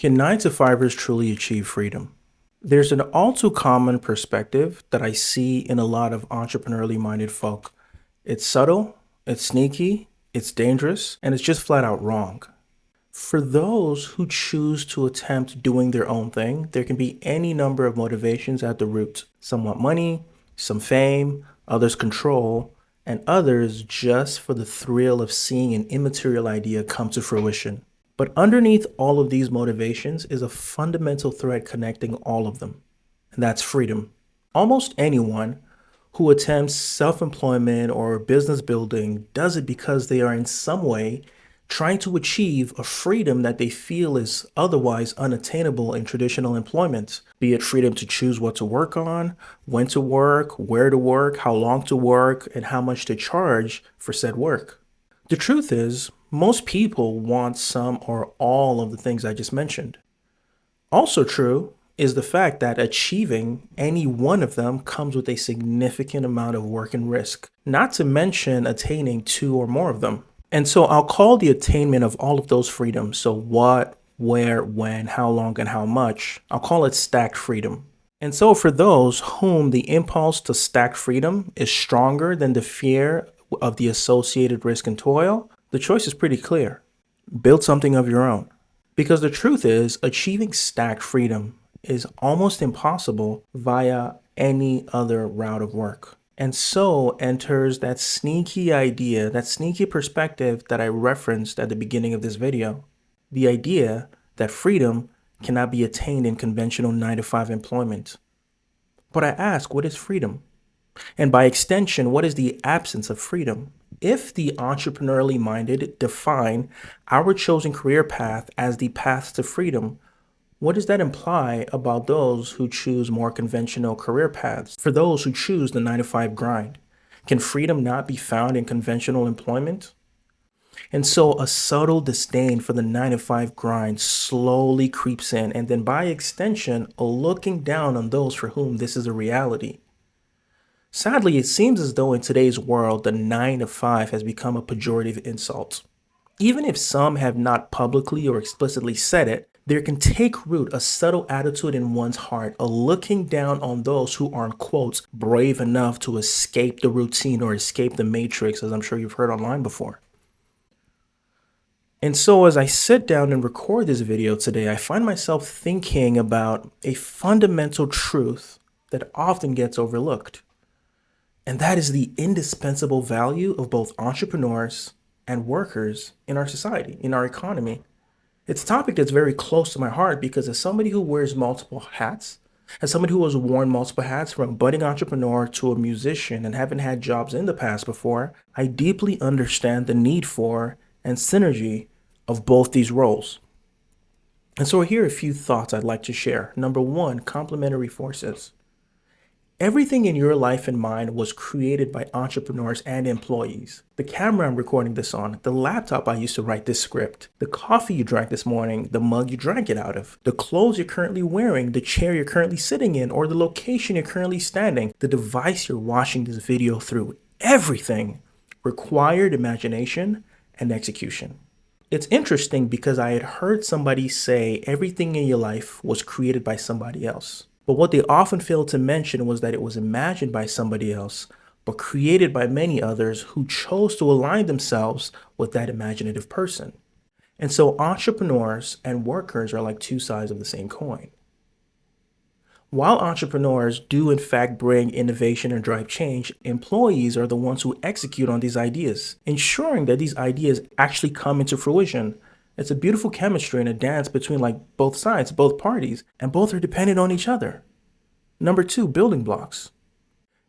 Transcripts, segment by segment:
Can 9 to 5ers truly achieve freedom? There's an all too common perspective that I see in a lot of entrepreneurially minded folk. It's subtle, it's sneaky, it's dangerous, and it's just flat out wrong. For those who choose to attempt doing their own thing, there can be any number of motivations at the root. Some want money, some fame, others control, and others just for the thrill of seeing an immaterial idea come to fruition. But underneath all of these motivations is a fundamental thread connecting all of them, and that's freedom. Almost anyone who attempts self employment or business building does it because they are in some way trying to achieve a freedom that they feel is otherwise unattainable in traditional employment, be it freedom to choose what to work on, when to work, where to work, how long to work, and how much to charge for said work. The truth is, most people want some or all of the things I just mentioned. Also true is the fact that achieving any one of them comes with a significant amount of work and risk, not to mention attaining two or more of them. And so I'll call the attainment of all of those freedoms, so what, where, when, how long, and how much, I'll call it stacked freedom. And so for those whom the impulse to stacked freedom is stronger than the fear of the associated risk and toil, the choice is pretty clear. Build something of your own. Because the truth is, achieving stacked freedom is almost impossible via any other route of work. And so enters that sneaky idea, that sneaky perspective that I referenced at the beginning of this video. The idea that freedom cannot be attained in conventional 9 to 5 employment. But I ask, what is freedom? And by extension, what is the absence of freedom? If the entrepreneurially minded define our chosen career path as the path to freedom, what does that imply about those who choose more conventional career paths? For those who choose the 9 to 5 grind, can freedom not be found in conventional employment? And so a subtle disdain for the 9 to 5 grind slowly creeps in, and then by extension, a looking down on those for whom this is a reality. Sadly, it seems as though in today's world, the 9 to 5 has become a pejorative insult. Even if some have not publicly or explicitly said it, there can take root a subtle attitude in one's heart, a looking down on those who aren't, quotes, brave enough to escape the routine or escape the matrix, as I'm sure you've heard online before. And so as I sit down and record this video today, I find myself thinking about a fundamental truth that often gets overlooked. And that is the indispensable value of both entrepreneurs and workers in our society, in our economy. It's a topic that's very close to my heart because as somebody who wears multiple hats, as somebody who has worn multiple hats from a budding entrepreneur to a musician and haven't had jobs in the past before, I deeply understand the need for and synergy of both these roles. And so here are a few thoughts I'd like to share. Number one, complementary forces. Everything in your life and mine was created by entrepreneurs and employees. The camera I'm recording this on, the laptop I used to write this script, the coffee you drank this morning, the mug you drank it out of, the clothes you're currently wearing, the chair you're currently sitting in, or the location you're currently standing, the device you're watching this video through, everything required imagination and execution. It's interesting because I had heard somebody say everything in your life was created by somebody else. But what they often failed to mention was that it was imagined by somebody else, but created by many others who chose to align themselves with that imaginative person. And so entrepreneurs and workers are like two sides of the same coin. While entrepreneurs do in fact bring innovation and drive change, employees are the ones who execute on these ideas, ensuring that these ideas actually come into fruition. It's a beautiful chemistry and a dance between both sides, both parties, and both are dependent on each other. Number two, building blocks.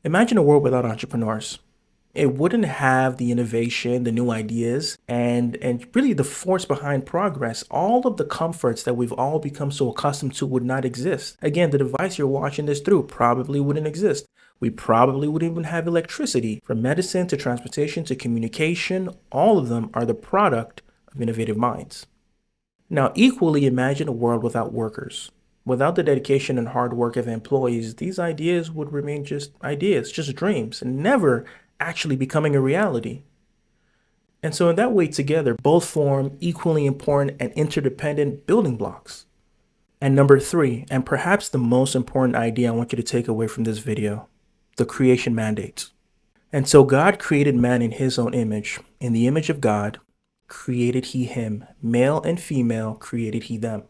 Imagine a world without entrepreneurs. It wouldn't have the innovation, the new ideas, and really the force behind progress. All of the comforts that we've all become so accustomed to would not exist. Again, the device you're watching this through probably wouldn't exist. We probably wouldn't even have electricity. From medicine to transportation to communication, all of them are the product of innovative minds. Now, equally imagine a world without workers. Without the dedication and hard work of employees, these ideas would remain just ideas, just dreams, and never actually becoming a reality. And so in that way together, both form equally important and interdependent building blocks. And number 3, and perhaps the most important idea I want you to take away from this video, the creation mandate. And so God created man in his own image. In the image of God created he him. Male and female created he them.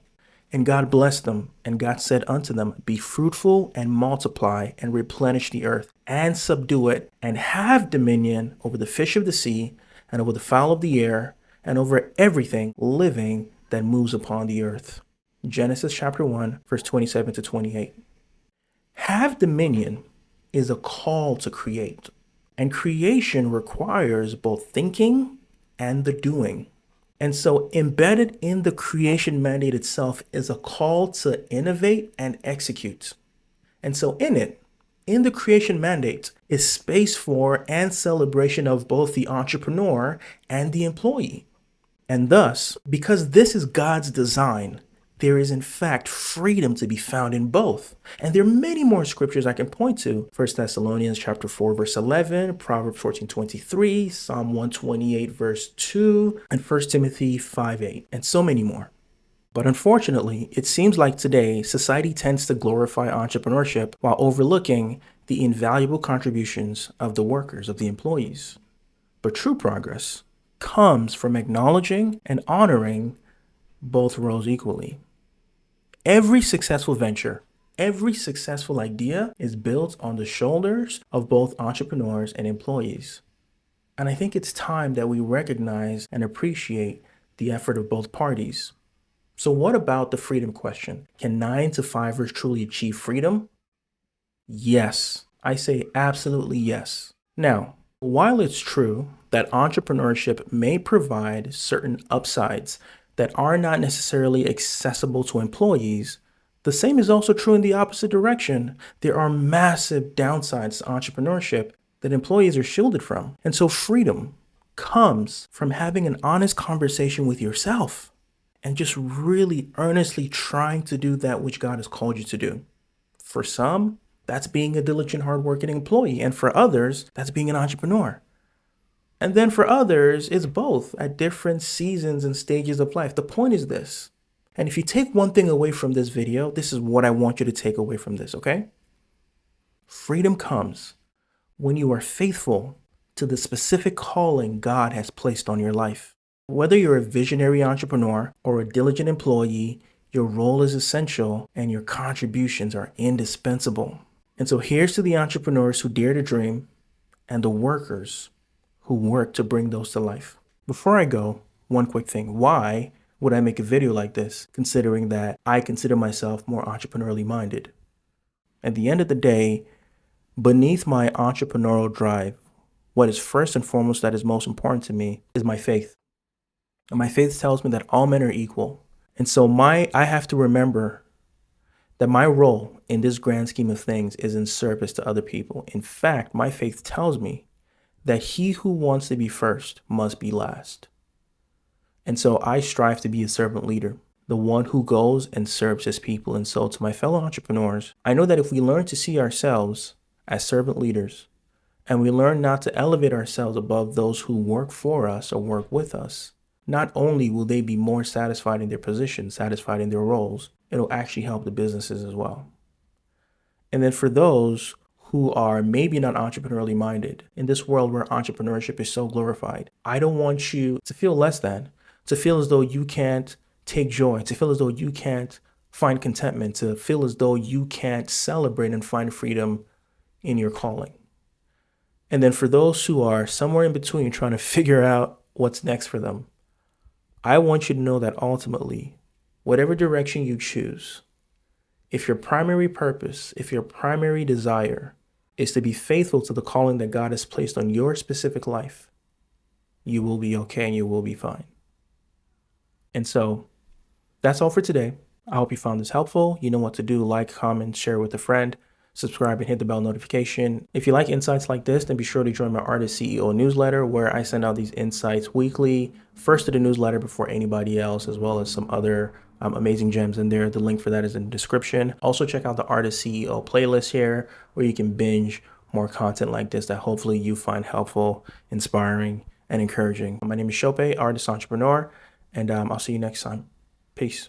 And God blessed them, and God said unto them, be fruitful and multiply and replenish the earth and subdue it and have dominion over the fish of the sea and over the fowl of the air and over everything living that moves upon the earth. Genesis chapter 1, verse 27 to 28. Have dominion is a call to create, and creation requires both thinking and the doing. And so embedded in the creation mandate itself is a call to innovate and execute. And so in the creation mandate is space for and celebration of both the entrepreneur and the employee. And thus, because this is God's design, there is in fact freedom to be found in both. And there are many more scriptures I can point to. 1 Thessalonians chapter 4, verse 11, Proverbs 14:23, Psalm 128, verse 2, and 1 Timothy 5:8, and so many more. But unfortunately, it seems like today society tends to glorify entrepreneurship while overlooking the invaluable contributions of the workers, of the employees. But true progress comes from acknowledging and honoring both roles equally. Every successful venture, every successful idea is built on the shoulders of both entrepreneurs and employees. And I think it's time that we recognize and appreciate the effort of both parties. So what about the freedom question? Can 9-to-5ers truly achieve freedom? Yes, I say absolutely yes. Now, while it's true that entrepreneurship may provide certain upsides that are not necessarily accessible to employees, the same is also true in the opposite direction. There are massive downsides to entrepreneurship that employees are shielded from. And so freedom comes from having an honest conversation with yourself and just really earnestly trying to do that which God has called you to do. For some, that's being a diligent, hardworking employee. And for others, that's being an entrepreneur. And then for others, it's both at different seasons and stages of life. The point is this. And if you take one thing away from this video, this is what I want you to take away from this, okay? Freedom comes when you are faithful to the specific calling God has placed on your life. Whether you're a visionary entrepreneur or a diligent employee, your role is essential and your contributions are indispensable. And so here's to the entrepreneurs who dare to dream and the workers who work to bring those to life. Before I go, one quick thing. Why would I make a video like this, considering that I consider myself more entrepreneurially minded? At the end of the day, beneath my entrepreneurial drive, what is first and foremost that is most important to me is my faith. And my faith tells me that all men are equal. And so I have to remember that my role in this grand scheme of things is in service to other people. In fact, my faith tells me that he who wants to be first must be last. And so I strive to be a servant leader, the one who goes and serves his people. And so to my fellow entrepreneurs, I know that if we learn to see ourselves as servant leaders, and we learn not to elevate ourselves above those who work for us or work with us, not only will they be more satisfied in their position, satisfied in their roles, it'll actually help the businesses as well. And then for those who are maybe not entrepreneurially minded, in this world where entrepreneurship is so glorified, I don't want you to feel less than, to feel as though you can't take joy, to feel as though you can't find contentment, to feel as though you can't celebrate and find freedom in your calling. And then for those who are somewhere in between trying to figure out what's next for them, I want you to know that ultimately, whatever direction you choose, if your primary purpose, if your primary desire is to be faithful to the calling that God has placed on your specific life, you will be okay and you will be fine. And so that's all for today. I hope you found this helpful. You know what to do. Like, comment, share with a friend, subscribe and hit the bell notification. If you like insights like this, then be sure to join my Artist CEO newsletter where I send out these insights weekly, first to the newsletter before anybody else, as well as some other amazing gems in there. The link for that is in the description. Also check out the Artist CEO playlist here where you can binge more content like this that hopefully you find helpful, inspiring, and encouraging. My name is Shope, artist entrepreneur, and I'll see you next time. Peace.